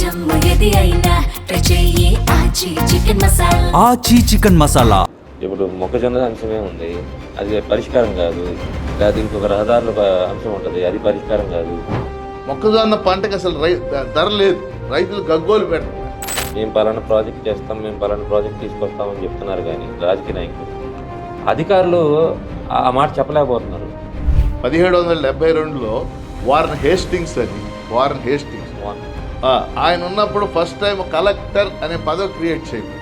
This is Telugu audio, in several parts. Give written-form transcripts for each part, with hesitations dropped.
జమ్ము ఏది అయినా ట్రై చెయ్యి ఆచి చికెన్ మసాలా. ఆచి చికెన్ మసాలా. ఇప్పుడు మొక్కజొన్న అంశమే ఉంది, అది పరిష్కారం కాదు. లేదా ఇంకొక రహదారుల అంశం ఉంటుంది, అది పరిష్కారం కాదు. మొక్కజొన్న పంటకి అసలు ధర లేదు, రైతులు గగ్గోలు పెడతారు. మేము పలానా ప్రాజెక్ట్ చేస్తాం, మేము పలానా ప్రాజెక్ట్ తీసుకొస్తామని చెప్తున్నారు, కానీ రాజకీయ నాయకులు అధికారులు ఆ మాట చెప్పలేకపోతున్నారు. 1772లో వారన్ హేస్టింగ్స్ ఆయన ఉన్నప్పుడు ఫస్ట్ టైం కలెక్టర్ అనే పదవి క్రియేట్ చేయండి.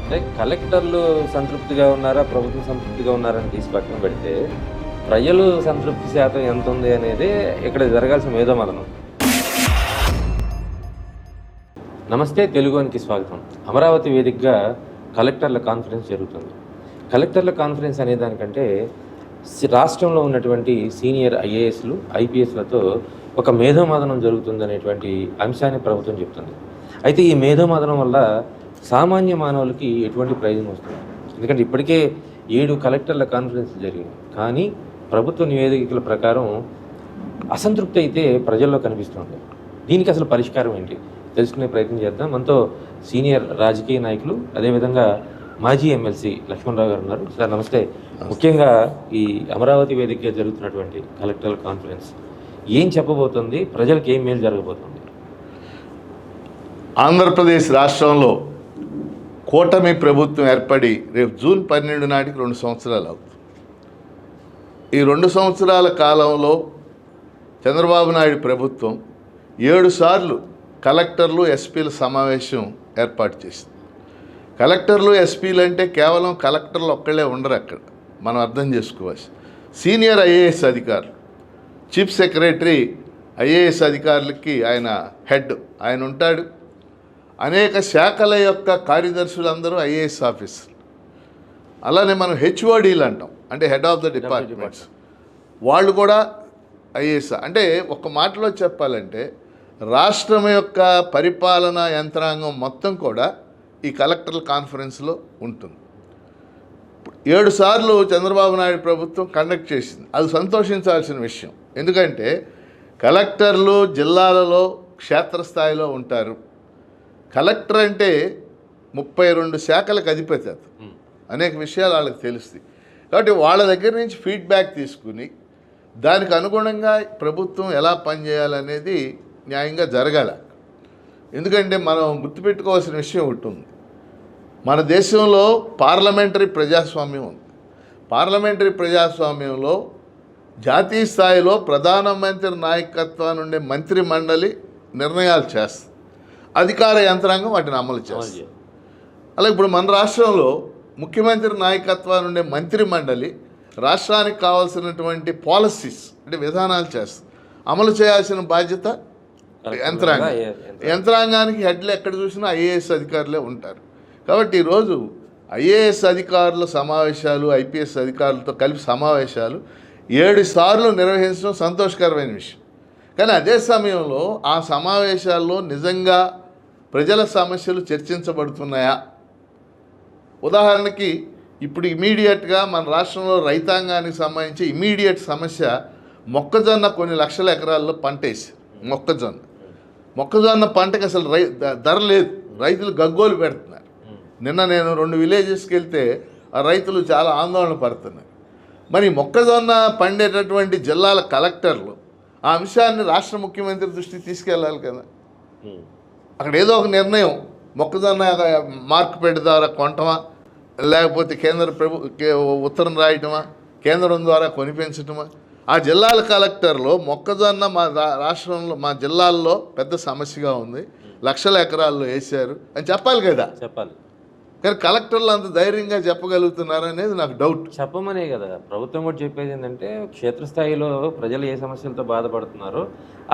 అంటే కలెక్టర్లు సంతృప్తిగా ఉన్నారా, ప్రభుత్వం సంతృప్తిగా ఉన్నారని తీసి పక్కన పెడితే ప్రజలు సంతృప్తి శాతం ఎంత ఉంది అనేది ఇక్కడ జరగాల్సిన మేధోమథనం. నమస్తే, తెలుగునికి స్వాగతం. అమరావతి వేదికగా కలెక్టర్ల కాన్ఫరెన్స్ జరుగుతుంది. కలెక్టర్ల కాన్ఫరెన్స్ అనే దానికంటే రాష్ట్రంలో ఉన్నటువంటి సీనియర్ ఐఏఎస్లు ఐపీఎస్లతో ఒక మేధోమథనం జరుగుతుందనేటువంటి అంశాన్ని ప్రభుత్వం చెప్తుంది. అయితే ఈ మేధోమథనం వల్ల సామాన్య మానవులకి ఎటువంటి ప్రయోజనం వస్తుంది? ఎందుకంటే ఇప్పటికే 7 కలెక్టర్ల కాన్ఫరెన్స్ జరిగింది, కానీ ప్రభుత్వ నివేదికల ప్రకారం అసంతృప్తి అయితే ప్రజల్లో కనిపిస్తుంది. దీనికి అసలు పరిష్కారం ఏంటి తెలుసుకునే ప్రయత్నం చేద్దాం. మనతో సీనియర్ రాజకీయ నాయకులు, అదేవిధంగా మాజీ ఎమ్మెల్సీ లక్ష్మణరావు గారు ఉన్నారు. సార్ నమస్తే. ముఖ్యంగా ఈ అమరావతి వేదికగా జరుగుతున్నటువంటి కలెక్టర్ల కాన్ఫరెన్స్ ఏం చెప్పబోతుంది, ప్రజలకు ఏం మేలు జరగబోతుంది? ఆంధ్రప్రదేశ్ రాష్ట్రంలో కూటమి ప్రభుత్వం ఏర్పడి రేపు జూన్ 12 నాటికి 2 సంవత్సరాలు అవుతుంది. ఈ 2 సంవత్సరాల కాలంలో చంద్రబాబు నాయుడు ప్రభుత్వం 7 సార్లు కలెక్టర్లు ఎస్పీల సమావేశం ఏర్పాటు చేసింది. కలెక్టర్లు ఎస్పీలు అంటే కేవలం కలెక్టర్లు ఒక్కళ్ళే ఉండరు, అక్కడ మనం అర్థం చేసుకోవాలి. సీనియర్ ఐఏఎస్ అధికారులు, చీఫ్ సెక్రటరీ ఐఏఎస్ అధికారులకి ఆయన హెడ్, ఆయన ఉంటాడు. అనేక శాఖల యొక్క కార్యదర్శులందరూ ఐఏఎస్ ఆఫీసర్లు. అలానే మనం హెచ్ఓడీలు అంటాం, అంటే హెడ్ ఆఫ్ ద డిపార్ట్మెంట్స్, వాళ్ళు కూడా ఐఏఎస్. అంటే ఒక మాటలో చెప్పాలంటే రాష్ట్రం యొక్క పరిపాలనా యంత్రాంగం మొత్తం కూడా ఈ కలెక్టర్ల కాన్ఫరెన్స్లో ఉంటుంది. 7 సార్లు చంద్రబాబు నాయుడు ప్రభుత్వం కండక్ట్ చేసింది, అది సంతోషించాల్సిన విషయం. ఎందుకంటే కలెక్టర్లు జిల్లాలలో క్షేత్రస్థాయిలో ఉంటారు. కలెక్టర్ అంటే 32 శాఖలకు అధిపతి, అనేక విషయాలు వాళ్ళకి తెలుస్తాయి. కాబట్టి వాళ్ళ దగ్గర నుంచి ఫీడ్బ్యాక్ తీసుకుని దానికి అనుగుణంగా ప్రభుత్వం ఎలా పనిచేయాలనేది న్యాయంగా జరగాలి. ఎందుకంటే మనం గుర్తుపెట్టుకోవాల్సిన విషయం ఉంటుంది, మన దేశంలో పార్లమెంటరీ ప్రజాస్వామ్యం ఉంది. పార్లమెంటరీ ప్రజాస్వామ్యంలో జాతీయ స్థాయిలో ప్రధానమంత్రి నాయకత్వాన్ని ఉండే మంత్రి మండలి నిర్ణయాలు చేస్తుంది, అధికార యంత్రాంగం వాటిని అమలు చేస్తుంది. అలా ఇప్పుడు మన రాష్ట్రంలో ముఖ్యమంత్రి నాయకత్వాన్ని ఉండే మంత్రి మండలి రాష్ట్రానికి కావాల్సినటువంటి పాలసీస్ అంటే విధానాలు చేస్తుంది, అమలు చేయాల్సిన బాధ్యత యంత్రాంగానికి హెడ్లు ఎక్కడ చూసినా ఐఏఎస్ అధికారులే ఉంటారు. కాబట్టి ఈరోజు ఐఏఎస్ అధికారుల సమావేశాలు, ఐపీఎస్ అధికారులతో కలిపి సమావేశాలు 7 సార్లు నిర్వహించడం సంతోషకరమైన విషయం. కానీ అదే సమయంలో ఆ సమావేశాల్లో నిజంగా ప్రజల సమస్యలు చర్చించబడుతున్నాయా? ఉదాహరణకి ఇప్పుడు ఇమీడియట్గా మన రాష్ట్రంలో రైతాంగానికి సంబంధించి ఇమీడియట్ సమస్య మొక్కజొన్న. కొన్ని లక్షల ఎకరాల్లో పంట వేసి మొక్కజొన్న పంటకి అసలు ధర లేదు, రైతులు గగ్గోలు పెడుతున్నారు. నిన్న నేను 2 విలేజెస్కి వెళ్తే ఆ రైతులు చాలా ఆందోళన పడుతున్నారు. మరి మొక్కజొన్న పండేటటువంటి జిల్లాల కలెక్టర్లు ఆ అంశాన్ని రాష్ట్ర ముఖ్యమంత్రి దృష్టికి తీసుకెళ్ళాలి కదా. అక్కడ ఏదో ఒక నిర్ణయం, మొక్కజొన్న మార్కెట్ ద్వారా కొనటమా, లేకపోతే ఉత్తరం రాయటమా, కేంద్రం ద్వారా కొనిపించటమా. ఆ జిల్లాల కలెక్టర్లు మొక్కజొన్న మా రాష్ట్రంలో మా జిల్లాల్లో పెద్ద సమస్యగా ఉంది, లక్షల ఎకరాల్లో వేశారు అని చెప్పాలి కదా. చెప్పాలి, కానీ కలెక్టర్లు అంత ధైర్యంగా చెప్పగలుగుతున్నారు అనేది నాకు డౌట్. చెప్పమనే కదా ప్రభుత్వం కూడా చెప్పేది. ఏంటంటే క్షేత్రస్థాయిలో ప్రజలు ఏ సమస్యలతో బాధపడుతున్నారో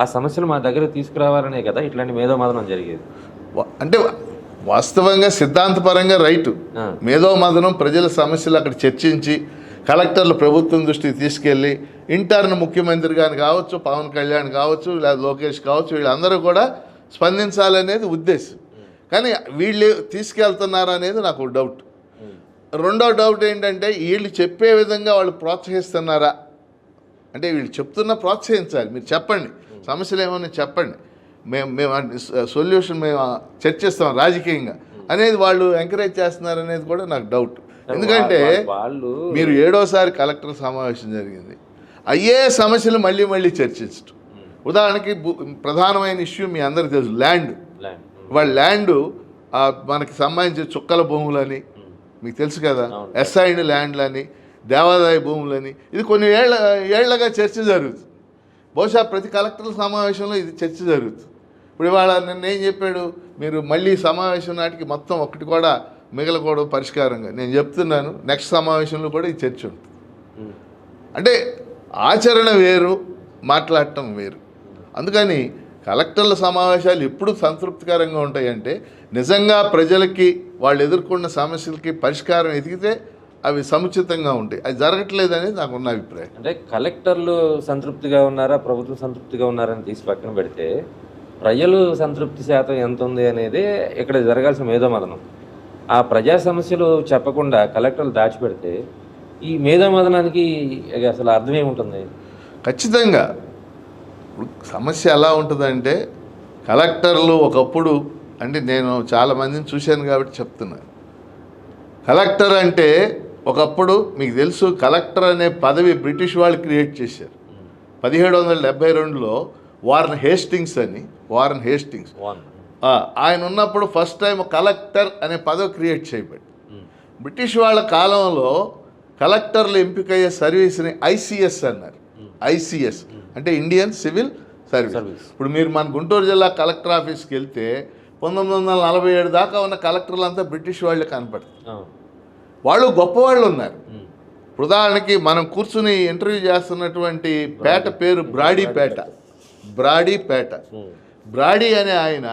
ఆ సమస్యలు మా దగ్గర తీసుకురావాలనే కదా ఇట్లాంటి మేధోమథనం జరిగేది. అంటే వాస్తవంగా సిద్ధాంతపరంగా రైటు, మేధోమథనం ప్రజల సమస్యలు అక్కడ చర్చించి కలెక్టర్లు ప్రభుత్వం దృష్టికి తీసుకెళ్ళి ఇంటర్న్ ముఖ్యమంత్రి గారిని కావచ్చు, పవన్ కళ్యాణ్ కావచ్చు, లేదా లోకేష్ కావచ్చు, వీళ్ళందరూ కూడా స్పందించాలనేది ఉద్దేశం. కానీ వీళ్ళు తీసుకెళ్తున్నారు అనేది నాకు డౌట్. రెండో డౌట్ ఏంటంటే వీళ్ళు చెప్పే విధంగా వాళ్ళు ప్రోత్సహిస్తున్నారా అంటే వీళ్ళు చెప్తున్నా ప్రోత్సహించాలి. మీరు చెప్పండి, సమస్యలు ఏమన్నా చెప్పండి. మేము సొల్యూషన్ మేము చర్చిస్తాం రాజకీయంగా అనేది వాళ్ళు ఎంకరేజ్ చేస్తున్నారు అనేది కూడా నాకు డౌట్. ఎందుకంటే వాళ్ళు మీరు 7వసారి కలెక్టర్ సమావేశం జరిగింది, అయ్యే సమస్యలు మళ్ళీ మళ్ళీ చర్చించడం. ఉదాహరణకి ప్రధానమైన ఇష్యూ మీ అందరికీ తెలుసు, ల్యాండ్. వాళ్ళ ల్యాండ్ మనకి సంబంధించిన చుక్కల భూములని మీకు తెలుసు కదా, ఎస్ఐండ్ ల్యాండ్లని, దేవాదాయ భూములని, ఇది కొన్ని ఏళ్లగా చర్చ జరుగుతుంది. బహుశా ప్రతి కలెక్టర్ల సమావేశంలో ఇది చర్చ జరుగుతుంది. ఇప్పుడు ఇవాళ నిన్న ఏం చెప్పాడు, మీరు మళ్ళీ సమావేశం నాటికి మొత్తం ఒకటి కూడా మిగలకూడదు పరిష్కారంగా. నేను చెప్తున్నాను, నెక్స్ట్ సమావేశంలో కూడా ఈ చర్చ ఉంటుంది. అంటే ఆచరణ వేరు, మాట్లాడటం వేరు. అందుకని కలెక్టర్ల సమావేశాలు ఎప్పుడు సంతృప్తికరంగా ఉంటాయంటే నిజంగా ప్రజలకి వాళ్ళు ఎదుర్కొన్న సమస్యలకి పరిష్కారం ఎదిగితే అవి సముచితంగా ఉంటాయి. అది జరగట్లేదు అనేది నాకున్న అభిప్రాయం. అంటే కలెక్టర్లు సంతృప్తిగా ఉన్నారా, ప్రభుత్వం సంతృప్తిగా ఉన్నారని తీసి పక్కన పెడితే ప్రజలు సంతృప్తి శాతం ఎంత ఉంది అనేది ఇక్కడ జరగాల్సిన మేధోమదనం. ఆ ప్రజా సమస్యలు చెప్పకుండా కలెక్టర్లు దాచిపెడితే ఈ మేధోమదనానికి అసలు అర్థం ఏముంటుంది? ఖచ్చితంగా సమస్య ఎలా ఉంటుందంటే, కలెక్టర్లు ఒకప్పుడు, అంటే నేను చాలామందిని చూశాను కాబట్టి చెప్తున్నాను, కలెక్టర్ అంటే ఒకప్పుడు మీకు తెలుసు, కలెక్టర్ అనే పదవి బ్రిటిష్ వాళ్ళు క్రియేట్ చేశారు. 1772లో వారన్ హేస్టింగ్స్ ఆయన ఉన్నప్పుడు ఫస్ట్ టైం కలెక్టర్ అనే పదవి క్రియేట్ చేయబడి, బ్రిటిష్ వాళ్ళ కాలంలో కలెక్టర్లు ఎంపికయ్యే సర్వీస్ని ఐసిఎస్ అన్నారు. ఐసిఎస్ అంటే ఇండియన్ సివిల్ సర్వీస్. ఇప్పుడు మీరు మన గుంటూరు జిల్లా కలెక్టర్ ఆఫీస్కి వెళ్తే 1947 దాకా ఉన్న కలెక్టర్లు అంతా బ్రిటిష్ వాళ్ళే కనపడతారు. వాళ్ళు గొప్పవాళ్ళు ఉన్నారు. ఉదాహరణకి మనం కూర్చుని ఇంటర్వ్యూ చేస్తున్నటువంటి పేట పేరు బ్రాడీపేట. బ్రాడీ అనే ఆయన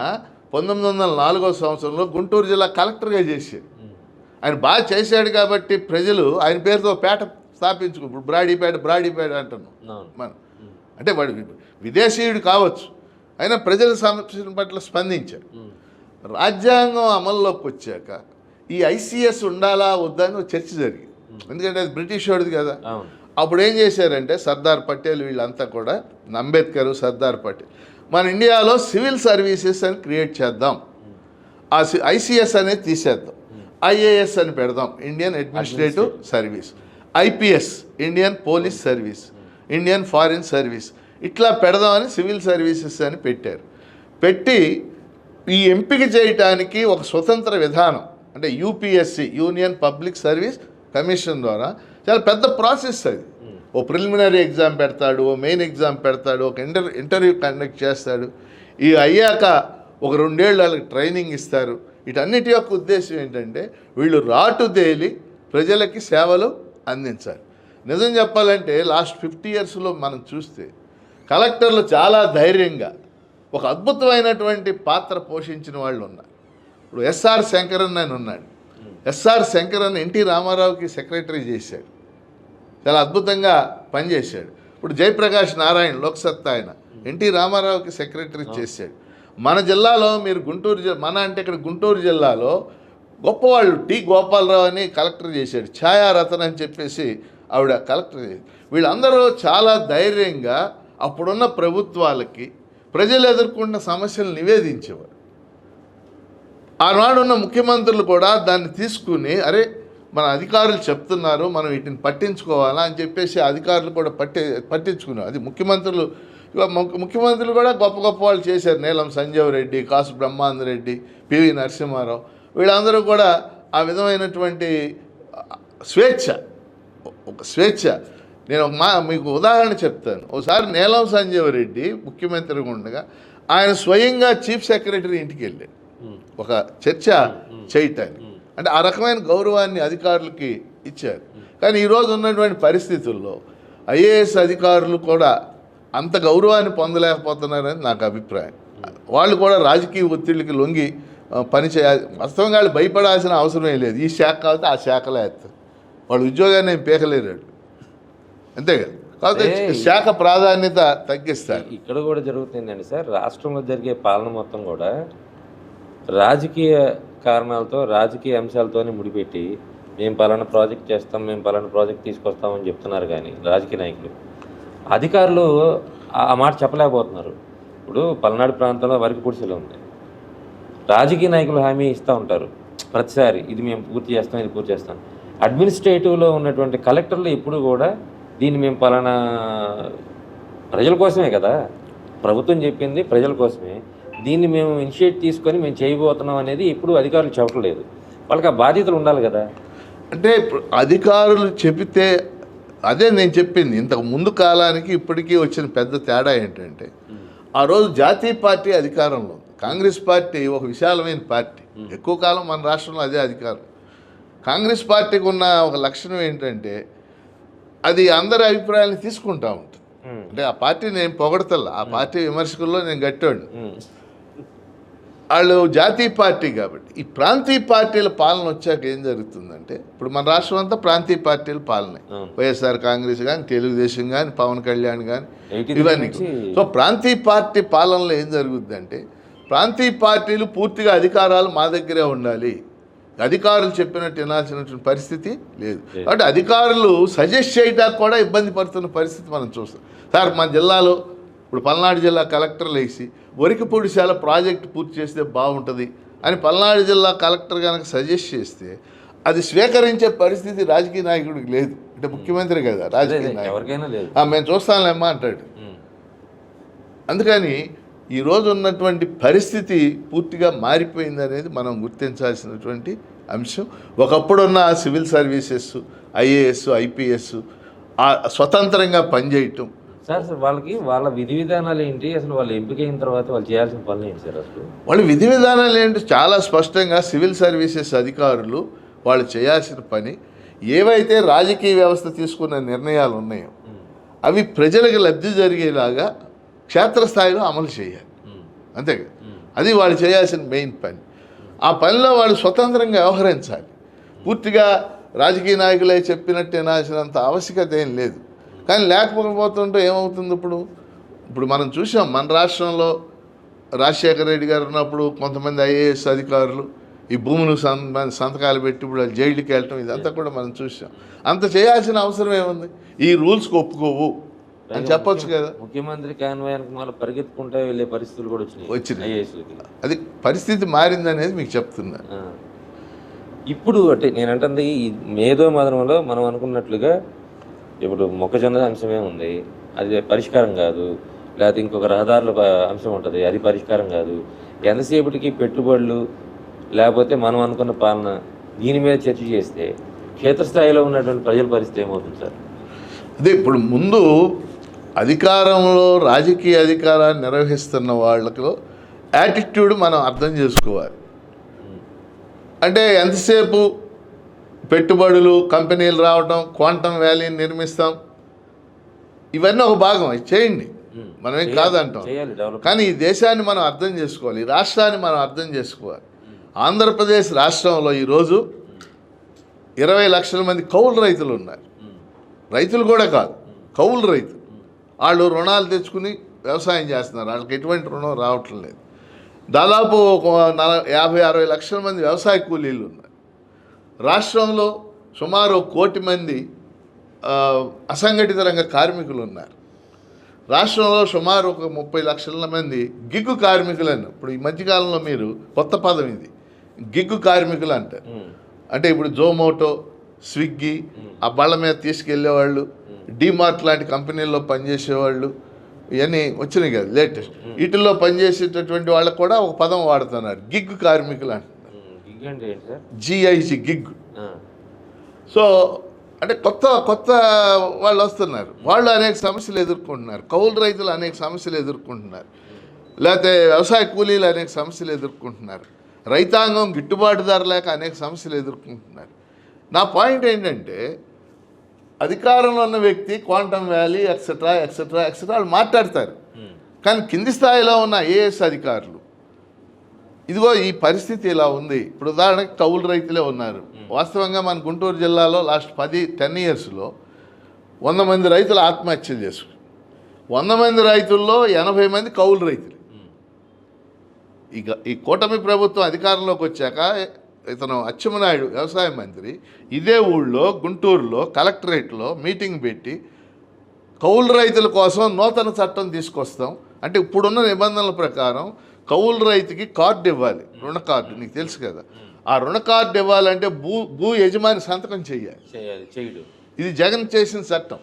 1904వ సంవత్సరంలో గుంటూరు జిల్లా కలెక్టర్గా చేశాడు. ఆయన బాగా చేశాడు కాబట్టి ప్రజలు ఆయన పేరుతో పేట స్థాపించుకో, ఇప్పుడు బ్రాడీపేట అంటున్నాం మనం. అంటే వాడు విదేశీయుడు కావచ్చు, అయినా ప్రజల సమస్యల పట్ల స్పందించాడు. రాజ్యాంగం అమల్లోకి వచ్చాక ఈ ఐసిఎస్ ఉండాలా వద్దా అని చర్చ జరిగింది. ఎందుకంటే అది బ్రిటిష్ వాడిది కదా. అప్పుడు ఏం చేశారంటే సర్దార్ పటేల్ వీళ్ళంతా కూడా, అంబేద్కర్, సర్దార్ పటేల్, మన ఇండియాలో సివిల్ సర్వీసెస్ అని క్రియేట్ చేద్దాం, ఆ ఐసిఎస్ అనేది తీసేద్దాం, ఐఏఎస్ అని పెడదాం, Indian administrative service, IPS Indian police service, Indian foreign service, ఇట్లా పెడదామని సివిల్ సర్వీసెస్ అని పెట్టారు. పెట్టి ఈ ఎంపిక చేయటానికి ఒక స్వతంత్ర విధానం, అంటే UPSC, union public service commission ద్వారా చాలా పెద్ద ప్రాసెస్ అది. ఓ ప్రిలిమినరీ ఎగ్జామ్ పెడతాడు, ఓ మెయిన్ ఎగ్జామ్ పెడతాడు, ఒక ఇంటర్వ్యూ కండక్ట్ చేస్తాడు. ఈ అయ్యాక ఒక 2 ఏళ్ళు వాళ్ళకి ట్రైనింగ్ ఇస్తారు. వీటన్నిటి యొక్క ఉద్దేశం ఏంటంటే వీళ్ళు రాటుదేలి ప్రజలకి సేవలు అందించాలి. నిజం చెప్పాలంటే లాస్ట్ 50 ఇయర్స్లో మనం చూస్తే కలెక్టర్లు చాలా ధైర్యంగా ఒక అద్భుతమైనటువంటి పాత్ర పోషించిన వాళ్ళు ఉన్నారు. ఇప్పుడు ఎస్ఆర్ శంకరన్ అని ఉన్నాడు. ఎస్ఆర్ శంకరన్ ఎన్టీ రామారావుకి సెక్రటరీ చేశాడు, చాలా అద్భుతంగా పనిచేశాడు. ఇప్పుడు జయప్రకాష్ నారాయణ లోక్సత్తా ఆయన ఎన్టీ రామారావుకి సెక్రటరీ చేశాడు. మన జిల్లాలో మీరు ఇక్కడ గుంటూరు జిల్లాలో గొప్పవాళ్ళు టి గోపాలరావు అని కలెక్టర్ చేశాడు, ఛాయారతన్ అని చెప్పేసి ఆవిడ కలెక్టర్ చేశాడు. వీళ్ళందరూ చాలా ధైర్యంగా అప్పుడున్న ప్రభుత్వాలకి ప్రజలు ఎదుర్కొన్న సమస్యలు నివేదించేవారు. ఆనాడున్న ముఖ్యమంత్రులు కూడా దాన్ని తీసుకుని, అరే మన అధికారులు చెప్తున్నారు, మనం వీటిని పట్టించుకోవాలా అని చెప్పేసి అధికారులు కూడా పట్టించుకున్నారు. అది ముఖ్యమంత్రులు కూడా గొప్ప గొప్ప వాళ్ళు చేశారు. నీలం సంజీవ్ రెడ్డి, కాసు బ్రహ్మానందరెడ్డి, పివి నరసింహారావు, వీళ్ళందరూ కూడా ఆ విధమైనటువంటి స్వేచ్ఛ. నేను మీకు ఉదాహరణ చెప్తాను. ఒకసారి నీలం సంజీవ్ రెడ్డి ముఖ్యమంత్రిగా ఉండగా ఆయన స్వయంగా చీఫ్ సెక్రటరీ ఇంటికి వెళ్ళాడు ఒక చర్చ చేయటానికి. అంటే ఆ రకమైన గౌరవాన్ని అధికారులకి ఇచ్చారు. కానీ ఈరోజు ఉన్నటువంటి పరిస్థితుల్లో ఐఏఎస్ అధికారులు కూడా అంత గౌరవాన్ని పొందలేకపోతున్నారని నాకు అభిప్రాయం. వాళ్ళు కూడా రాజకీయ ఒత్తిడికి లొంగి పని చేయాలి. వాస్తవంగా వాళ్ళు భయపడాల్సిన అవసరమే లేదు. ఈ శాఖ కాబట్టి ఆ శాఖలో వేస్తారు, వాళ్ళు ఉద్యోగాన్ని ఏం పీకలేరు, అంతే కదా. కాబట్టి శాఖ ప్రాధాన్యత తగ్గిస్తారు. ఇక్కడ కూడా జరుగుతుందండి సార్, రాష్ట్రంలో జరిగే పాలన మొత్తం కూడా రాజకీయ కారణాలతో, రాజకీయ అంశాలతోనే ముడిపెట్టి మేము పలానా ప్రాజెక్ట్ చేస్తాం, మేము పలానా ప్రాజెక్ట్ తీసుకొస్తామని చెప్తున్నారు. కానీ రాజకీయ నాయకులు, అధికారులు ఆ మాట చెప్పలేకపోతున్నారు. ఇప్పుడు పల్నాడు ప్రాంతంలో వరకు గుడిసెలు ఉంది. రాజకీయ నాయకులు హామీ ఇస్తూ ఉంటారు ప్రతిసారి, ఇది మేము పూర్తి చేస్తాం, ఇది పూర్తి చేస్తాం. అడ్మినిస్ట్రేటివ్లో ఉన్నటువంటి కలెక్టర్లు ఎప్పుడు కూడా దీన్ని మేము పలానా ప్రజల కోసమే కదా, ప్రభుత్వం చెప్పింది ప్రజల కోసమే, దీన్ని మేము ఇనిషియేట్ తీసుకొని మేము చేయబోతున్నాం అనేది ఇప్పుడు అధికారులు చెప్పలేదు. వాళ్ళకి ఆ బాధ్యతలు ఉండాలి కదా. అంటే అధికారులు చెబితే అదే నేను చెప్పింది. ఇంతకు ముందు కాలానికి ఇప్పటికీ వచ్చిన పెద్ద తేడా ఏంటంటే, ఆ రోజు జాతీయ పార్టీ అధికారంలో ఉంది. కాంగ్రెస్ పార్టీ ఒక విశాలమైన పార్టీ, ఎక్కువ కాలం మన రాష్ట్రంలో అదే అధికారం. కాంగ్రెస్ పార్టీకి ఉన్న ఒక లక్షణం ఏంటంటే, అది అందరి అభిప్రాయాలను తీసుకుంటా ఉంటుంది. అంటే ఆ పార్టీ నేను పొగడతల్లా, ఆ పార్టీ విమర్శకుల్లో నేను గట్టాడు. వాళ్ళు జాతీయ పార్టీ కాబట్టి. ఈ ప్రాంతీయ పార్టీల పాలన వచ్చాక ఏం జరుగుతుందంటే, ఇప్పుడు మన రాష్ట్రం అంతా ప్రాంతీయ పార్టీల పాలనే. వైఎస్ఆర్ కాంగ్రెస్ కానీ, తెలుగుదేశం కానీ, పవన్ కళ్యాణ్ కానీ, ఇవన్నీ. సో ప్రాంతీయ పార్టీ పాలనలో ఏం జరుగుద్దంటే, ప్రాంతీయ పార్టీలు పూర్తిగా అధికారాలు మా దగ్గరే ఉండాలి, అధికారులు చెప్పినట్టు వినాల్సినటువంటి పరిస్థితి లేదు. కాబట్టి అధికారులు సజెస్ట్ చేయడానికి కూడా ఇబ్బంది పడుతున్న పరిస్థితి మనం చూస్తాం. సార్ మా జిల్లాలో ఇప్పుడు పల్నాడు జిల్లా కలెక్టర్లు వేసి వరికపూడిశాల ప్రాజెక్టు పూర్తి చేస్తే బాగుంటుంది అని పల్నాడు జిల్లా కలెక్టర్ కనుక సజెస్ట్ చేస్తే అది స్వీకరించే పరిస్థితి రాజకీయ నాయకుడికి లేదు. అంటే ముఖ్యమంత్రి కదా రాజకీయ నాయకుడు, మేము చూస్తానులేమ్మా అంటాడు. అందుకని ఈరోజు ఉన్నటువంటి పరిస్థితి పూర్తిగా మారిపోయింది అనేది మనం గుర్తించాల్సినటువంటి అంశం. ఒకప్పుడున్న సివిల్ సర్వీసెస్, ఐఏఎస్, ఐపీఎస్ స్వతంత్రంగా పనిచేయటం. సార్ వాళ్ళకి వాళ్ళ విధి విధానాలు ఏంటి, అసలు వాళ్ళు ఎంపిక అయిన తర్వాత వాళ్ళు చేయాల్సిన పనులు ఏంటి సార్? అసలు వాళ్ళ విధి విధానాలు ఏంటి చాలా స్పష్టంగా సివిల్ సర్వీసెస్ అధికారులు వాళ్ళు చేయాల్సిన పని, ఏవైతే రాజకీయ వ్యవస్థ తీసుకున్న నిర్ణయాలు ఉన్నాయో అవి ప్రజలకు లబ్ధి జరిగేలాగా క్షేత్రస్థాయిలో అమలు చేయాలి. అంతే కదా, అది వాళ్ళు చేయాల్సిన మెయిన్ పని. ఆ పనిలో వాళ్ళు స్వతంత్రంగా వ్యవహరించాలి. పూర్తిగా రాజకీయ నాయకులే చెప్పినట్టు వినాల్సినంత ఆవశ్యకత ఏం లేదు. కానీ లేకపోతుంటే ఏమవుతుంది, ఇప్పుడు మనం చూసాం మన రాష్ట్రంలో రాజశేఖర రెడ్డి గారు ఉన్నప్పుడు కొంతమంది ఐఏఎస్ అధికారులు ఈ భూములు సంతకాలు పెట్టి ఇప్పుడు జైలుకి వెళ్ళటం, ఇదంతా కూడా మనం చూసాం. అంత చేయాల్సిన అవసరం ఏముంది? ఈ రూల్స్కి ఒప్పుకోవు అని చెప్పొచ్చు కదా. ముఖ్యమంత్రి కాన్వాయానికి మళ్ళీ పరిగెత్తుకుంటే వెళ్ళే పరిస్థితులు కూడా వచ్చినాయి. అది పరిస్థితి మారిందనేది మీకు చెప్తున్నా. ఇప్పుడు అంటే నేనంటుంది ఈ మేధో మదనంలో మనం అనుకున్నట్లుగా ఇప్పుడు మొక్కజొన్న అంశమే ఉంది, అది పరిష్కారం కాదు. లేకపోతే ఇంకొక రహదారుల అంశం ఉంటుంది, అది పరిష్కారం కాదు. ఎంతసేపటికి పెట్టుబడులు లేకపోతే మనం అనుకున్న పాలన దీని మీద చర్చ చేస్తే క్షేత్రస్థాయిలో ఉన్నటువంటి ప్రజల పరిస్థితి ఏమవుతుంది సార్? అదే ఇప్పుడు ముందు అధికారంలో రాజకీయ అధికారాన్ని నిర్వహిస్తున్న వాళ్ళకు యాటిట్యూడ్ మనం అర్థం చేసుకోవాలి. అంటే ఎంతసేపు పెట్టుబడులు, కంపెనీలు రావటం, క్వాంటమ్ వ్యాలీని నిర్మిస్తాం, ఇవన్నీ ఒక భాగం, అది చేయండి, మనమేం కాదంటాం. కానీ ఈ దేశాన్ని మనం అర్థం చేసుకోవాలి, ఈ రాష్ట్రాన్ని మనం అర్థం చేసుకోవాలి. ఆంధ్రప్రదేశ్ రాష్ట్రంలో ఈరోజు 20 లక్షల మంది కౌలు రైతులు ఉన్నారు. రైతులు కూడా కాదు, కౌలు రైతులు. వాళ్ళు రుణాలు తెచ్చుకుని వ్యవసాయం చేస్తున్నారు, వాళ్ళకి ఎటువంటి రుణం రావటం లేదు. దాదాపు 50-60 లక్షల మంది వ్యవసాయ కూలీలు ఉన్నారు. రాష్ట్రంలో సుమారు 1 కోటి మంది అసంఘటిత రంగ కార్మికులు ఉన్నారు. రాష్ట్రంలో సుమారు 30 లక్షల మంది గిగ్గు కార్మికులను, ఇప్పుడు ఈ మధ్యకాలంలో మీరు కొత్త పదం ఇది, గిగ్గు కార్మికులు అంటారు. అంటే ఇప్పుడు జొమాటో, స్విగ్గీ ఆ బళ్ళ మీద తీసుకెళ్లేవాళ్ళు, డిమార్ట్ లాంటి కంపెనీల్లో పనిచేసేవాళ్ళు, ఇవన్నీ వచ్చినాయి కదా లేటెస్ట్. వీటిల్లో పనిచేసేటటువంటి వాళ్ళకు కూడా ఒక పదం వాడుతున్నారు, గిగ్ కార్మికులు అంటున్నారు. జిఐజి గిగ్. సో అంటే కొత్త కొత్త వాళ్ళు వస్తున్నారు, వాళ్ళు అనేక సమస్యలు ఎదుర్కొంటున్నారు. కౌలు రైతులు అనేక సమస్యలు ఎదుర్కొంటున్నారు, లేకపోతే వ్యవసాయ కూలీలు అనేక సమస్యలు ఎదుర్కొంటున్నారు, రైతాంగం గిట్టుబాటు ధర లేక అనేక సమస్యలు ఎదుర్కొంటున్నారు. నా పాయింట్ ఏంటంటే, అధికారంలో ఉన్న వ్యక్తి quantum valley etcetera etcetera etcetera వాళ్ళు మాట్లాడతారు, కానీ కింది స్థాయిలో ఉన్న ఐఏఎస్ అధికారులు ఇదిగో ఈ పరిస్థితి ఇలా ఉంది. ఇప్పుడు ఉదాహరణకి కౌలు రైతులే ఉన్నారు. వాస్తవంగా మన గుంటూరు జిల్లాలో లాస్ట్ 10 ఇయర్స్లో 100 మంది రైతులు ఆత్మహత్యలు చేసుకున్నారు. 100 మంది రైతుల్లో 80 మంది కౌలు రైతులు. ఇక ఈ కూటమి ప్రభుత్వం అధికారంలోకి వచ్చాక ఇతను అచ్చెన్నాయుడు వ్యవసాయ మంత్రి ఇదే ఊళ్ళో గుంటూరులో కలెక్టరేట్లో మీటింగ్ పెట్టి కౌలు రైతుల కోసం నూతన చట్టం తీసుకొస్తాం, అంటే ఇప్పుడున్న నిబంధనల ప్రకారం కౌలు రైతుకి కార్డు ఇవ్వాలి, రుణ కార్డు, నీకు తెలుసు కదా. ఆ రుణ కార్డు ఇవ్వాలంటే భూ యజమాని సంతకం చేయాలి. చేయడు. ఇది జగన్ చేసిన చట్టం,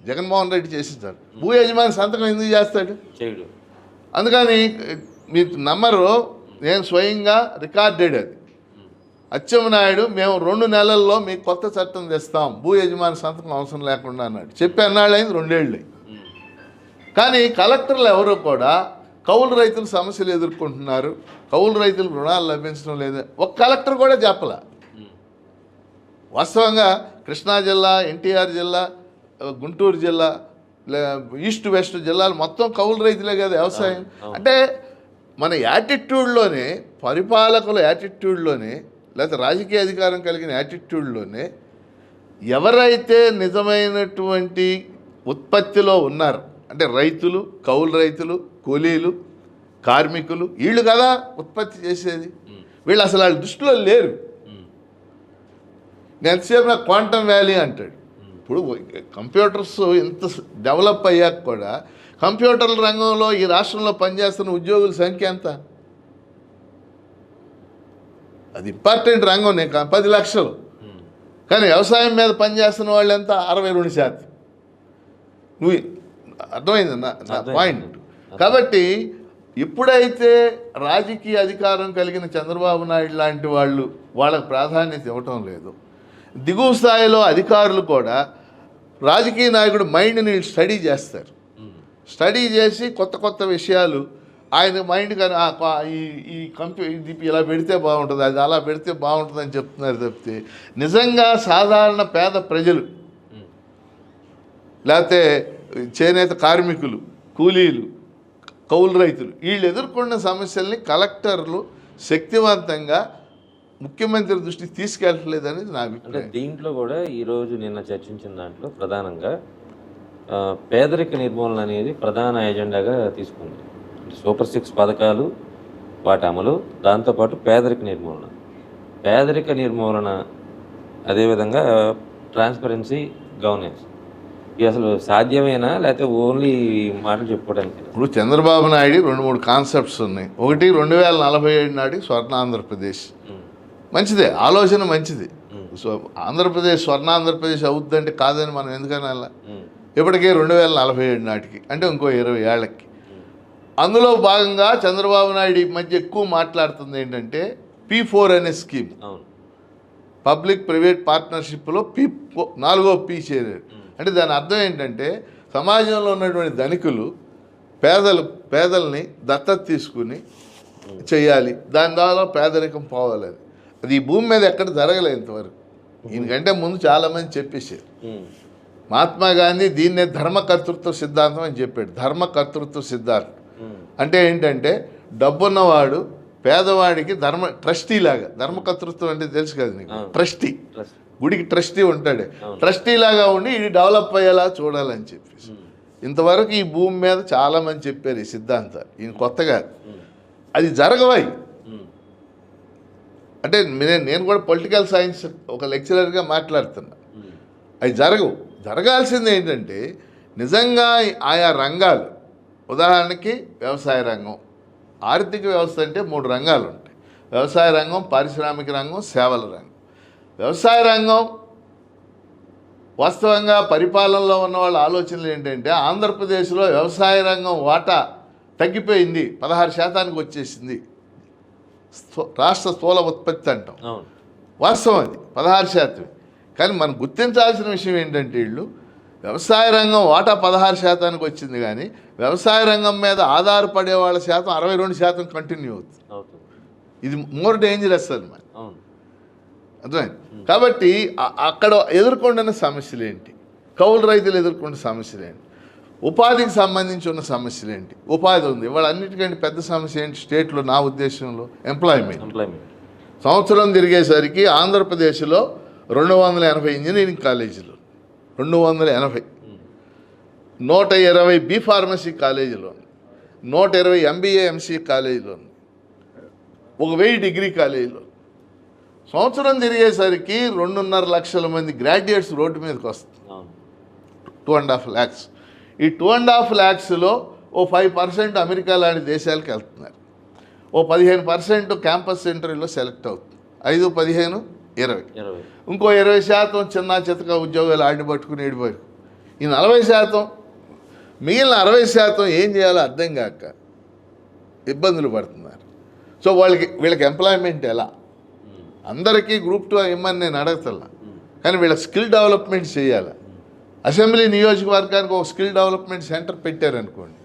జగన్మోహన్ రెడ్డి చేసిన చట్టం. భూ యజమాని సంతకం ఎందుకు చేస్తాడు? చేయడు. అందుకని మీరు నమ్మరు, నేను స్వయంగా రికార్డెడ్ అది. అచ్చెన్నాయుడు మేము 2 నెలల్లో మీకు కొత్త చట్టం తెస్తాం, భూ యజమాని సంతకం అవసరం లేకుండా అన్నాడు. చెప్పి అన్నాళ్ళు అయింది, 2 ఏళ్ళు. కానీ కలెక్టర్లు ఎవరు కూడా కౌలు రైతుల సమస్యలు ఎదుర్కొంటున్నారు, కౌలు రైతులకు రుణాలు లభించడం లేదు, ఒక కలెక్టర్ కూడా చెప్పలా. వాస్తవంగా కృష్ణా జిల్లా, ఎన్టీఆర్ జిల్లా, గుంటూరు జిల్లా, ఈస్ట్ వెస్ట్ జిల్లాలు మొత్తం కౌలు రైతులే కదా వ్యవసాయం. అంటే మన యాటిట్యూడ్లోనే, పరిపాలకుల యాటిట్యూడ్లోనే, లేకపోతే రాజకీయ అధికారం కలిగిన యాటిట్యూడ్లోనే ఎవరైతే నిజమైనటువంటి ఉత్పత్తిలో ఉన్నారు అంటే రైతులు, కౌలు రైతులు, కూలీలు, కార్మికులు, వీళ్ళు కదా ఉత్పత్తి చేసేది. వీళ్ళు అసలు వాళ్ళ దృష్టిలో లేరు. నేను ఎంతసేపు నాకు క్వాంటమ్ వ్యాలీ అంటాడు. ఇప్పుడు కంప్యూటర్స్ ఇంత డెవలప్ అయ్యాక కూడా కంప్యూటర్ల రంగంలో ఈ రాష్ట్రంలో పనిచేస్తున్న ఉద్యోగుల సంఖ్య ఎంత? అది ఇంపార్టెంట్ రంగం, నేను 10 లక్షలు. కానీ వ్యవసాయం మీద పనిచేస్తున్న వాళ్ళు ఎంత? 62%. నువ్వు అర్థమైంది నా పాయింట్. కాబట్టి ఎప్పుడైతే రాజకీయ అధికారం కలిగిన చంద్రబాబు నాయుడు లాంటి వాళ్ళు వాళ్ళకు ప్రాధాన్యత ఇవ్వటం లేదు, దిగువ స్థాయిలో అధికారులు కూడా రాజకీయ నాయకుడు మైండ్ని స్టడీ చేస్తారు. స్టడీ చేసి కొత్త కొత్త విషయాలు ఆయన మైండ్ కానీ ఈ ఇది ఇలా పెడితే బాగుంటుంది, అది అలా పెడితే బాగుంటుంది అని చెప్తున్నారు తప్పితే నిజంగా సాధారణ పేద ప్రజలు, లేకపోతే చేనేత కార్మికులు, కూలీలు, కౌలు రైతులు వీళ్ళు ఎదుర్కొన్న సమస్యల్ని కలెక్టర్లు శక్తివంతంగా ముఖ్యమంత్రి దృష్టికి తీసుకెళ్ళట్లేదనేది నా అభిప్రాయం. అంటే దీంట్లో కూడా ఈరోజు నిన్న చర్చించిన దాంట్లో ప్రధానంగా పేదరిక నిర్మూలన అనేది ప్రధాన ఎజెండాగా తీసుకుంది. సూపర్ 6 పథకాలు, వాటి అమలు, దాంతోపాటు పేదరిక నిర్మూలన, అదేవిధంగా ట్రాన్స్పరెన్సీ, గవర్నెన్స్. ఇది అసలు సాధ్యమేనా లేకపోతే ఓన్లీ మాటలు చెప్పుకోవడానికి? ఇప్పుడు చంద్రబాబు నాయుడు 2-3 కాన్సెప్ట్స్ ఉన్నాయి. ఒకటి 2047 నాటికి స్వర్ణ ఆంధ్రప్రదేశ్, మంచిదే, ఆలోచన మంచిది. సో ఆంధ్రప్రదేశ్ స్వర్ణాంధ్రప్రదేశ్ అవుద్దంటే కాదని మనం ఎందుకని అలా. ఇప్పటికే 2047 నాటికి అంటే ఇంకో 20 ఏళ్ళకి. అందులో భాగంగా చంద్రబాబు నాయుడు ఈ మధ్య ఎక్కువ మాట్లాడుతుంది ఏంటంటే P4 అనే స్కీమ్, పబ్లిక్ ప్రైవేట్ పార్ట్నర్షిప్లో 4వ P చేరారు. అంటే దాని అర్థం ఏంటంటే సమాజంలో ఉన్నటువంటి ధనికులు పేదల్ని దత్తత తీసుకుని చేయాలి, దాని ద్వారా పేదరికం పోవాలి. అది ఈ భూమి మీద ఎక్కడ జరగలేదు ఇంతవరకు. దీనికంటే ముందు చాలామంది చెప్పేశారు. మహాత్మా గాంధీ దీన్నే ధర్మకర్తృత్వ సిద్ధాంతం అని చెప్పాడు. ధర్మకర్తృత్వ సిద్ధాంతం అంటే ఏంటంటే డబ్బున్నవాడు పేదవాడికి ట్రస్టీ లాగా, ధర్మకర్తృత్వం అంటే తెలుసు కదా నీకు, ట్రస్టీ, గుడికి ట్రస్టీ ఉంటాడు, ట్రస్టీ లాగా ఉండి ఇది డెవలప్ అయ్యేలా చూడాలని చెప్పేసి ఇంతవరకు ఈ భూమి మీద చాలామంది చెప్పారు ఈ సిద్ధాంతాలు. ఈయన కొత్తగా అది జరగవాయి. అంటే నేను కూడా పొలిటికల్ సైన్స్ ఒక లెక్చరర్గా మాట్లాడుతున్నా. అవి జరగాల్సింది ఏంటంటే నిజంగా ఆయా రంగాలు, ఉదాహరణకి వ్యవసాయ రంగం, ఆర్థిక వ్యవస్థ అంటే 3 రంగాలు ఉంటాయి. వ్యవసాయ రంగం, పారిశ్రామిక రంగం, సేవల రంగం. వ్యవసాయ రంగం వాస్తవంగా పరిపాలనలో ఉన్న వాళ్ళ ఆలోచనలు ఏంటంటే ఆంధ్రప్రదేశ్లో వ్యవసాయ రంగం వాటా తగ్గిపోయింది, 16% వచ్చేసింది. రాష్ట్ర స్థూల ఉత్పత్తి అంటాం, వాస్తవం అది 16%. కానీ మనం గుర్తించాల్సిన విషయం ఏంటంటే వీళ్ళు వ్యవసాయ రంగం వాటా 16% వచ్చింది, కానీ వ్యవసాయ రంగం మీద ఆధారపడే వాళ్ళ శాతం 62% కంటిన్యూ అవుతుంది. ఇది మోర్ డేంజరస్ అనమాట. అర్థమైంది. కాబట్టి అక్కడ ఎదుర్కొంటున్న సమస్యలు ఏంటి, కౌలు రైతులు ఎదుర్కొంటున్న సమస్యలు ఏంటి, ఉపాధికి సంబంధించి ఉన్న సమస్యలు ఏంటి. ఉపాధి ఉంది, ఇవాళ అన్నిటికంటే పెద్ద సమస్య ఏంటి స్టేట్లో నా ఉద్దేశంలో ఎంప్లాయ్మెంట్. సంవత్సరం తిరిగేసరికి ఆంధ్రప్రదేశ్లో 280 ఇంజనీరింగ్ కాలేజీలు, 280, 120 బి ఫార్మసీ కాలేజీలో, 120 MBA MCA కాలేజీలో, 1000 డిగ్రీ కాలేజీలో. సంవత్సరం తిరిగేసరికి 2.5 లక్షల మంది గ్రాడ్యుయేట్స్ రోడ్డు మీదకి వస్తారు. 2.5 lakhs. ఈ 2.5 lakhsలో ఓ 5% అమెరికా లాంటి దేశాలకు వెళ్తున్నారు, ఓ 15% క్యాంపస్ ఇంటర్వ్యూలో సెలెక్ట్ అవుతుంది. 5, 15, 20. ఇంకో 20% చిన్న చితక ఉద్యోగాలు ఆడిని పట్టుకుని ఏడిపోయారు. ఈ 40%, మిగిలిన 60% ఏం చేయాలో అర్థం కాక ఇబ్బందులు పడుతున్నారు. సో వీళ్ళకి ఎంప్లాయ్మెంట్ ఎలా? అందరికీ గ్రూప్ 2 ఇమ్మని నేను అడగతల్లా, కానీ వీళ్ళకి స్కిల్ డెవలప్మెంట్ చేయాలి. అసెంబ్లీ నియోజకవర్గానికి ఒక స్కిల్ డెవలప్మెంట్ సెంటర్ పెట్టారనుకోండి,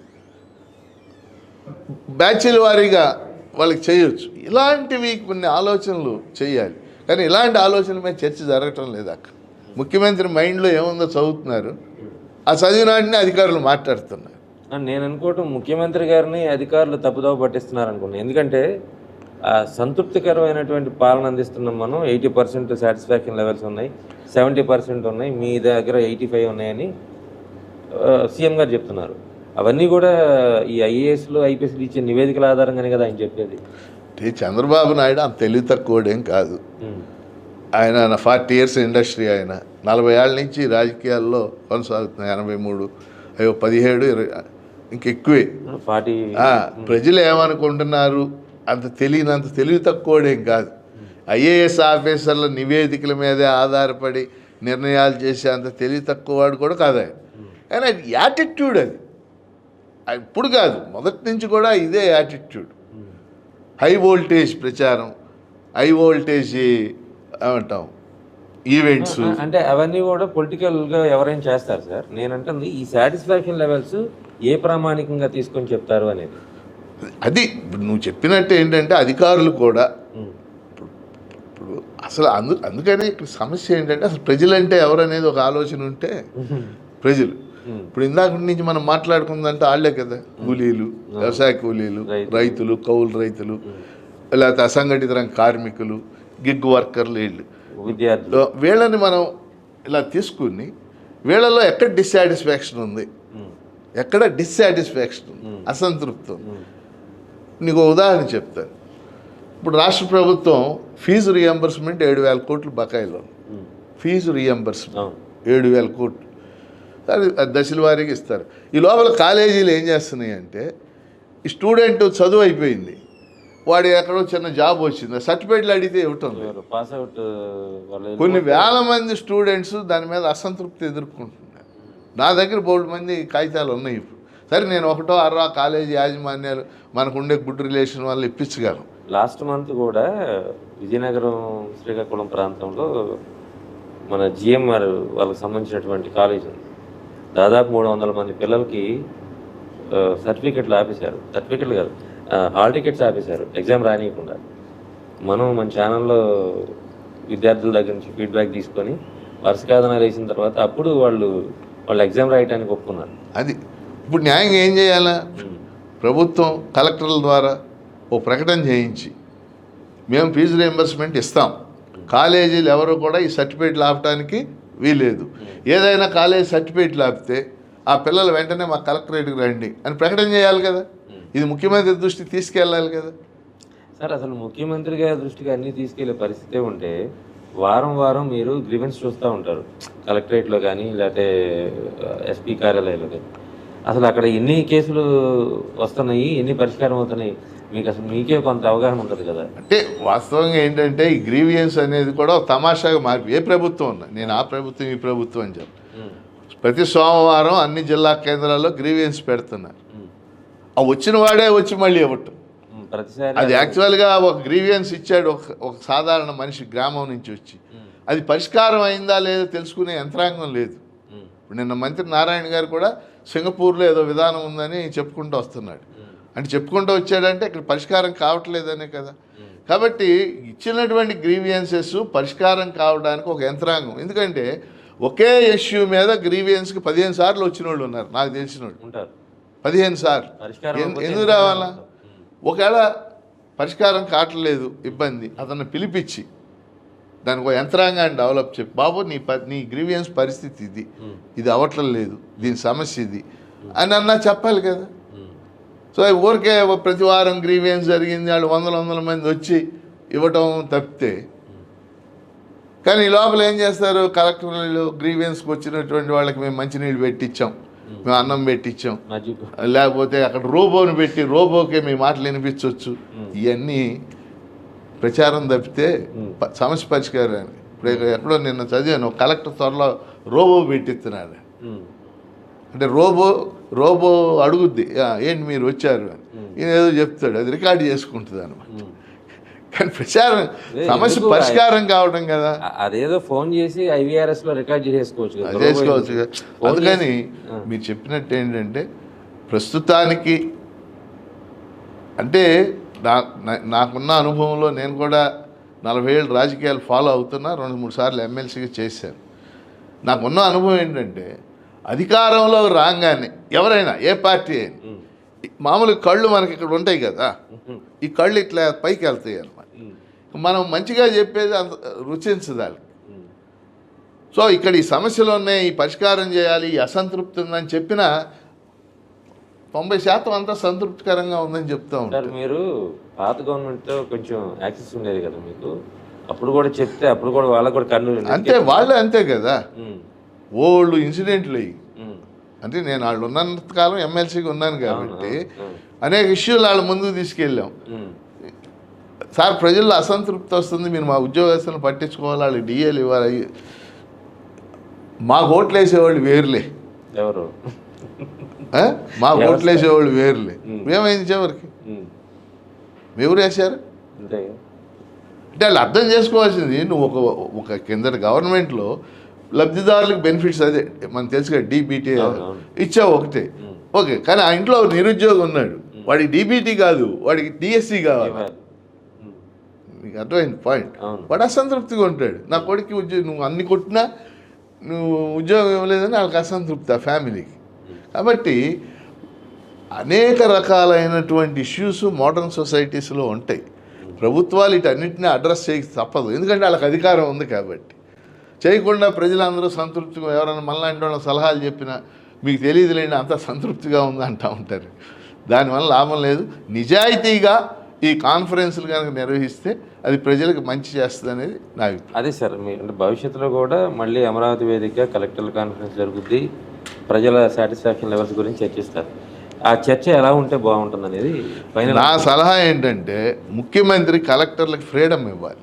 బ్యాచ్ల వారీగా వాళ్ళకి చేయొచ్చు. ఇలాంటివి కొన్ని ఆలోచనలు చేయాలి, కానీ ఇలాంటి ఆలోచనల మీద చర్చ జరగటం లేదు. అక్కడ ముఖ్యమంత్రి మైండ్లో ఏముందో చదువుతున్నారు, ఆ చదివినాటిని అధికారులు మాట్లాడుతున్నారు. నేను అనుకోవటం ముఖ్యమంత్రి గారిని అధికారులు తప్పుదోవ పట్టిస్తున్నారు అనుకున్నాను. ఎందుకంటే సంతృప్తికరమైనటువంటి పాలన అందిస్తున్నాం మనం. 80% సాటిస్ఫాక్షన్ లెవెల్స్ ఉన్నాయి, 70% ఉన్నాయి, మీ దగ్గర 85 ఉన్నాయని సీఎం గారు చెప్తున్నారు. అవన్నీ కూడా ఈ ఐఏఎస్లు ఐపీఎస్లు ఇచ్చే నివేదికల ఆధారంగానే కదా ఆయన చెప్పేది. చంద్రబాబు నాయుడు అంత తెలివి తక్కువడేం కాదు. ఆయన 40 years ఇండస్ట్రీ, ఆయన 40 ఏళ్ళ నుంచి రాజకీయాల్లో కొనసాగుతున్నాయి. 83, 17, 20 ఇంకెక్కువే. ప్రజలు ఏమనుకుంటున్నారు, అంత తెలివి తక్కువడేం కాదు. ఐఏఎస్ ఆఫీసర్ల నివేదికల మీదే ఆధారపడి నిర్ణయాలు చేసే అంత తెలివి తక్కువ వాడు కూడా కాదు ఆయన. కానీ అది యాటిట్యూడ్, అది ఇప్పుడు కాదు, మొదటి నుంచి కూడా ఇదే యాటిట్యూడ్. హై వోల్టేజ్ ప్రచారం, హై వోల్టేజ్ ఏమంటాం ఈవెంట్స్, అంటే అవన్నీ కూడా పొలిటికల్గా ఎవరైనా చేస్తారు సార్. నేనంటుంది ఈ సాటిస్ఫాక్షన్ లెవెల్స్ ఏ ప్రామాణికంగా తీసుకొని చెప్తారు అనేది. అది నువ్వు చెప్పినట్టు ఏంటంటే అధికారులు కూడా ఇప్పుడు అసలు అందుకని ఇక్కడ సమస్య ఏంటంటే అసలు ప్రజలంటే ఎవరనేది ఒక ఆలోచన ఉంటే ప్రజలు. ఇప్పుడు ఇందాక నుంచి మనం మాట్లాడుకుందంటే వాళ్ళే కదా, కూలీలు, వ్యవసాయ కూలీలు, రైతులు, కౌలు రైతులు, లేకపోతే అసంఘటిత రంగ కార్మికులు, గిగ్ వర్కర్లు, వీళ్ళు వీళ్ళని మనం ఇలా తీసుకుని వీళ్ళలో ఎక్కడ డిస్సాటిస్ఫాక్షన్ ఉంది, ఎక్కడ డిస్సాటిస్ఫాక్షన్ ఉంది, అసంతృప్తి ఉంది. నీకు ఉదాహరణ చెప్తాను. ఇప్పుడు రాష్ట్ర ప్రభుత్వం ఫీజు రియంబర్స్మెంట్ 7,000 కోట్లు బకాయిలో, ఫీజు రియంబర్స్మెంట్ 7,000 కోట్లు అది దశల వారీగా ఇస్తారు. ఈ లోపల కాలేజీలు ఏం చేస్తున్నాయి అంటే, ఈ స్టూడెంట్ చదువు అయిపోయింది, వాడు ఎక్కడో చిన్న జాబ్ వచ్చింది, సర్టిఫికేట్లు అడిగితే ఇవ్వటం లేదు. కొన్ని వేల మంది స్టూడెంట్స్ దాని మీద అసంతృప్తి ఎదుర్కొంటున్నారు. నా దగ్గర బోల్డ్ మంది కాగితాలు ఉన్నాయి. ఇప్పుడు సరే నేను 1 6 కాలేజీ యాజమాన్యాలు మనకుండే గుడ్ రిలేషన్ వల్ల ఇప్పించగలం. లాస్ట్ మంత్ కూడా విజయనగరం శ్రీకాకుళం ప్రాంతంలో మన జిఎంఆర్ వాళ్ళకి సంబంధించినటువంటి కాలేజ్ ఉంది. దాదాపు 300 మంది పిల్లలకి సర్టిఫికెట్లు ఆపేశారు. సర్టిఫికెట్లు కాదు, హాల్ టికెట్స్ ఆపేశారు ఎగ్జామ్ రానియకుండా. మన ఛానల్లో విద్యార్థుల దగ్గర నుంచి ఫీడ్బ్యాక్ తీసుకొని వర్షకాదనాలు వేసిన తర్వాత అప్పుడు వాళ్ళు ఎగ్జామ్ రాయడానికి ఒప్పుకున్నారు. అది ఇప్పుడు న్యాయంగా ఏం చేయాలా? ప్రభుత్వం కలెక్టర్ల ద్వారా ఓ ప్రకటన చేయించి మేము ఫీజు రియంబర్స్మెంట్ ఇస్తాం, కాలేజీలు ఎవరు కూడా ఈ సర్టిఫికేట్లు ఆపడానికి వీలేదు, ఏదైనా కాలేజీ సర్టిఫికేట్లు ఆపితే ఆ పిల్లలు వెంటనే మా కలెక్టరేట్కి రండి అని ప్రకటన చేయాలి కదా. ఇది ముఖ్యమంత్రి దృష్టికి తీసుకెళ్ళాలి కదా సార్. అసలు ముఖ్యమంత్రి గారి దృష్టికి అన్నీ తీసుకెళ్లే పరిస్థితే ఉంటే వారం వారం మీరు గ్రీవెన్స్ చూస్తూ ఉంటారు కలెక్టరేట్లో కానీ లేకపోతే ఎస్పీ కార్యాలయంలో కానీ. అసలు అక్కడ ఎన్ని కేసులు వస్తున్నాయి, ఎన్ని పరిష్కారం అవుతున్నాయి, మీకే కొంత అవగాహన ఉంటుంది కదా. అంటే వాస్తవంగా ఏంటంటే ఈ గ్రీవియన్స్ అనేది కూడా తమాషాగా మారి ఏ ప్రభుత్వం ఉన్నా, నేను ఆ ప్రభుత్వం ఈ ప్రభుత్వం అని చెప్పి ప్రతి సోమవారం అన్ని జిల్లా కేంద్రాల్లో గ్రీవియన్స్ పెడుతున్నారు. ఆ వచ్చిన వాడే వచ్చి మళ్ళీ ఇవ్వటం. అది యాక్చువల్గా ఒక గ్రీవియన్స్ ఇచ్చాడు ఒక సాధారణ మనిషి గ్రామం నుంచి వచ్చి, అది పరిష్కారం అయిందా లేదో తెలుసుకునే యంత్రాంగం లేదు. ఇప్పుడు నిన్న మంత్రి నారాయణ గారు కూడా సింగపూర్లో ఏదో విధానం ఉందని చెప్పుకుంటూ వస్తున్నాడు. అంటే చెప్పుకుంటూ వచ్చాడంటే ఇక్కడ పరిష్కారం కావట్లేదనే కదా. కాబట్టి ఇచ్చినటువంటి గ్రీవియన్సెస్ పరిష్కారం కావడానికి ఒక యంత్రాంగం. ఎందుకంటే ఒకే ఇష్యూ మీద గ్రీవియన్స్కి 15 సార్లు వచ్చిన వాళ్ళు ఉన్నారు, నాకు తెలిసిన వాళ్ళు ఉంటారు. 15 సార్లు ఎందుకు రావాలా? ఒకవేళ పరిష్కారం కావట్లేదు ఇబ్బంది, అతన్ని పిలిపించి దానికి ఒక యంత్రాంగాన్ని డెవలప్ చెప్పి, బాబు నీ గ్రీవియన్స్ పరిస్థితి ఇది అవ్వట్లేదు లేదు, దీని సమస్య ఇది అని అన్నా చెప్పాలి కదా. సో ఊరికే ప్రతి వారం గ్రీవియన్స్ జరిగింది, వాళ్ళు వందల మంది వచ్చి ఇవ్వటం తప్పితే. కానీ ఈ లోపల ఏం చేస్తారు, కలెక్టర్లు గ్రీవియన్స్కి వచ్చినటువంటి వాళ్ళకి మేము మంచినీళ్ళు పెట్టించాం, మేము అన్నం పెట్టించాం, మజ్జిగ. లేకపోతే అక్కడ రోబోని పెట్టి రోబోకే మీ మాటలు వినిపించవచ్చు. ఇవన్నీ ప్రచారం తప్పితే సమస్య పరిష్కారాన్ని. ఇప్పుడు ఎక్కడో నిన్న చదివాను, కలెక్టర్ త్వరలో రోబో పెట్టిస్తున్నాడు. అంటే రోబో అడుగుద్ది, ఏంటి మీరు వచ్చారు అని, ఈయన ఏదో చెప్తాడు, అది రికార్డు చేసుకుంటుంది అనమాట. కానీ ప్రచారం సమస్య పరిష్కారం కావడం కదా, అదేదో ఫోన్ చేసి IVRS లో రికార్డ్ చేసుకోవచ్చు. అందుకని మీరు చెప్పినట్టు ఏంటంటే ప్రస్తుతానికి అంటే నాకున్న అనుభవంలో నేను కూడా 40 ఏళ్ళు రాజకీయాలు ఫాలో అవుతున్నా, 2-3 సార్లు ఎమ్మెల్సీగా చేశాను. నాకున్న అనుభవం ఏంటంటే అధికారంలో రాగానే ఎవరైనా ఏ పార్టీ అయినా మామూలు కళ్ళు మనకి ఇక్కడ ఉంటాయి కదా, ఈ కళ్ళు ఇట్లా పైకి వెళ్తాయి అన్నమాట. మనం మంచిగా చెప్పేది అంత రుచించదాలి. సో ఇక్కడ ఈ సమస్యలు ఉన్నాయి, ఈ పరిష్కారం చేయాలి, ఈ అసంతృప్తి ఉందని చెప్పినా 90% అంతా సంతృప్తికరంగా ఉందని చెప్తా ఉంటారు. మీరు పాత గవర్నమెంట్తో కొంచెం యాక్సెస్ ఉండేది కదా మీకు, అప్పుడు కూడా చెప్తే అప్పుడు కూడా వాళ్ళకు కూడా కన్ను అంతే, వాళ్ళే అంతే కదా. ఓల్డ్ ఇన్సిడెంట్లు అయ్యి అంటే నేను వాళ్ళు ఉన్నంతకాలం ఎమ్మెల్సీగా ఉన్నాను కాబట్టి అనేక ఇష్యూలు వాళ్ళ ముందుకు తీసుకెళ్ళాం. సార్ ప్రజల్లో అసంతృప్తి వస్తుంది, మీరు మా ఉద్యోగస్తులను పట్టించుకోవాలి, వాళ్ళకి డిఏలు ఇవ్వాలి. మాకు ఓట్లు వేసేవాళ్ళు వేరులే, ఎవరు మాకు ఓట్లు వేసేవాళ్ళు వేరులే. ఏమైంది చివరికి? ఎవరు వేశారు అంటే వాళ్ళు అర్థం చేసుకోవాల్సింది, నువ్వు ఒక కింద గవర్నమెంట్లో లబ్ధిదారులకు బెనిఫిట్స్ అదే మనకు తెలుసు కదా, డీబీటీ ఇచ్చావు ఒకటే, ఓకే. కానీ ఆ ఇంట్లో నిరుద్యోగం ఉన్నాడు, వాడికి డీబీటీ కాదు, వాడికి డిఎస్సి కావాలి. నీకు అర్థమైంది పాయింట్. వాడు అసంతృప్తిగా ఉంటాడు, నా కొడుకు ఉద్యోగం నువ్వు అన్ని కొట్టినా నువ్వు ఉద్యోగం ఇవ్వలేదని వాళ్ళకి అసంతృప్తి ఆ ఫ్యామిలీకి. కాబట్టి అనేక రకాలైనటువంటి ఇష్యూస్ మోడర్న్ సొసైటీస్లో ఉంటాయి. ప్రభుత్వాలు వీటన్నిటిని అడ్రస్ చేయ తప్పదు, ఎందుకంటే వాళ్ళకి అధికారం ఉంది కాబట్టి. చేయకుండా ప్రజలందరూ సంతృప్తిగా ఎవరైనా మళ్ళాంటి వాళ్ళ సలహాలు చెప్పినా మీకు తెలియదులేండి అంత సంతృప్తిగా ఉంది అంటూ ఉంటారు. దానివల్ల లాభం లేదు. నిజాయితీగా ఈ కాన్ఫరెన్స్లు కనుక నిర్వహిస్తే అది ప్రజలకు మంచి చేస్తుంది అనేది నా అభిప్రాయం. అదే సార్, మీ అంటే భవిష్యత్తులో కూడా మళ్ళీ అమరావతి వేదికగా కలెక్టర్ల కాన్ఫరెన్స్ జరుగుద్ది, ప్రజల సాటిస్ఫాక్షన్ లెవెల్స్ గురించి చర్చిస్తారు. ఆ చర్చ ఎలా ఉంటే బాగుంటుంది అనేది నా సలహా ఏంటంటే ముఖ్యమంత్రి కలెక్టర్లకు ఫ్రీడమ్ ఇవ్వాలి,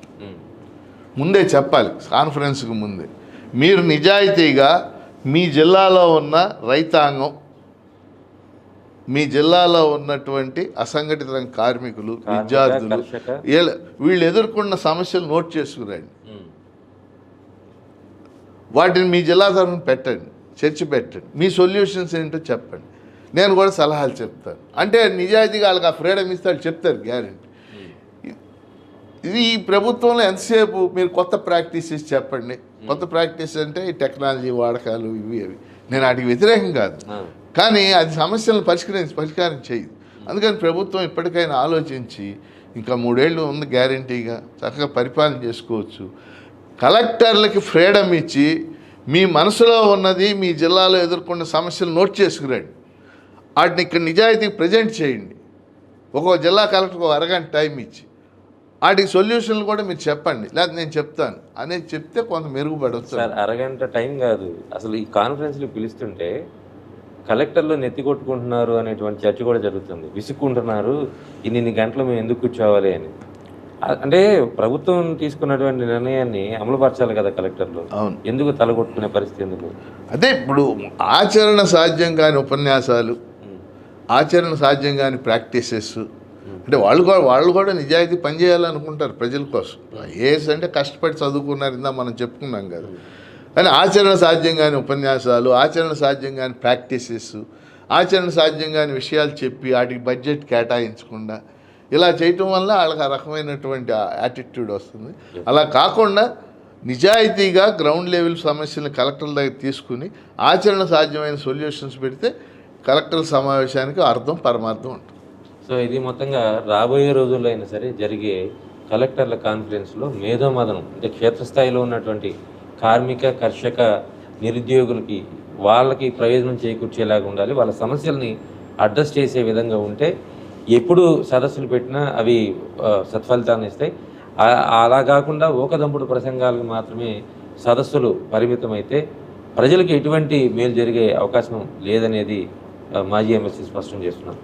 ముందే చెప్పాలి కాన్ఫరెన్స్కి ముందే. మీరు నిజాయితీగా మీ జిల్లాలో ఉన్న రైతాంగం, మీ జిల్లాలో ఉన్నటువంటి అసంఘటిత రంగ కార్మికులు, విద్యార్థులు వీళ్ళు ఎదుర్కొన్న సమస్యలు నోట్ చేసుకురండి, వాటిని మీ జిల్లా తరఫున పెట్టండి, చర్చ పెట్టండి, మీ సొల్యూషన్స్ ఏంటో చెప్పండి. నేను కూడా సలహాలు చెప్తాను. అంటే నిజాయితీగా వాళ్ళకి ఆ ఫ్రీడమ్ ఇస్తాడు, చెప్తారు గ్యారెంటీ. ఇది ఈ ప్రభుత్వంలో ఎంతసేపు మీరు కొత్త ప్రాక్టీసెస్ చెప్పండి. కొత్త ప్రాక్టీస్ అంటే ఈ టెక్నాలజీ వాడకాలు ఇవి అవి, నేను వాటికి వ్యతిరేకం కాదు, కానీ అది సమస్యలను పరిష్కారం చేయదు. అందుకని ప్రభుత్వం ఇప్పటికైనా ఆలోచించి ఇంకా 3 ఏళ్ళు ఉంది గ్యారెంటీగా, చక్కగా పరిపాలన చేసుకోవచ్చు. కలెక్టర్లకి ఫ్రీడమ్ ఇచ్చి మీ మనసులో ఉన్నది, మీ జిల్లాలో ఎదుర్కొన్న సమస్యలు నోట్ చేసుకురండి, వాటిని ఇక్కడ నిజాయితీగా ప్రజెంట్ చేయండి. ఒక్కో జిల్లా కలెక్టర్కి 1 అరగంట టైం ఇచ్చి వాటికి సొల్యూషన్లు కూడా మీరు చెప్పండి, లేకపోతే నేను చెప్తాను అనేది చెప్తే కొంత మెరుగుపడవచ్చు. సార్ అరగంట టైం కాదు, అసలు ఈ కాన్ఫరెన్స్లు పిలుస్తుంటే కలెక్టర్లు నెత్తి కొట్టుకుంటున్నారు అనేటువంటి చర్చ కూడా జరుగుతుంది. విసుక్కుంటున్నారు, ఇన్ని గంటలు మేము ఎందుకు కూర్చోవాలి అని. అంటే ప్రభుత్వం తీసుకున్నటువంటి నిర్ణయాన్ని అమలుపరచాలి కదా కలెక్టర్లు, ఎందుకు తలగొట్టుకునే పరిస్థితి ఎందుకు? అదే ఇప్పుడు ఆచరణ సాధ్యం కాని ఉపన్యాసాలు, ఆచరణ సాధ్యం కాని ప్రాక్టీసెస్, అంటే వాళ్ళు కూడా నిజాయితీ పనిచేయాలనుకుంటారు ప్రజల కోసం. ఏఎస్ అంటే కష్టపడి చదువుకున్నారు, ఇందా మనం చెప్పుకున్నాం కదా. కానీ ఆచరణ సాధ్యం కాని ఉపన్యాసాలు, ఆచరణ సాధ్యం కాని ప్రాక్టీసెస్, ఆచరణ సాధ్యం కాని విషయాలు చెప్పి వాటికి బడ్జెట్ కేటాయించకుండా ఇలా చేయటం వల్ల వాళ్ళకి ఆ రకమైనటువంటి యాటిట్యూడ్ వస్తుంది. అలా కాకుండా నిజాయితీగా గ్రౌండ్ లెవెల్ సమస్యలను కలెక్టర్ల దగ్గర తీసుకుని ఆచరణ సాధ్యమైన సొల్యూషన్స్ పెడితే కలెక్టర్ల సమావేశానికి అర్థం పరమార్థం ఉంటుంది. సో ఇది మొత్తంగా రాబోయే రోజుల్లో అయినా సరే జరిగే కలెక్టర్ల కాన్ఫరెన్స్లో మేధోమదనం అంటే క్షేత్రస్థాయిలో ఉన్నటువంటి కార్మిక, కర్షక, నిరుద్యోగులకి వాళ్ళకి ప్రయోజనం చేకూర్చేలాగా ఉండాలి, వాళ్ళ సమస్యల్ని అడ్రస్ చేసే విధంగా ఉంటే ఎప్పుడు సదస్సులు పెట్టినా అవి సత్ఫలితాన్ని ఇస్తాయి. అలా కాకుండా ఊకదంపుడు ప్రసంగాలకు మాత్రమే సదస్సులు పరిమితమైతే ప్రజలకు ఎటువంటి మేలు జరిగే అవకాశం లేదనేది మాజీ ఎమ్మెల్సీ స్పష్టం చేస్తున్నారు.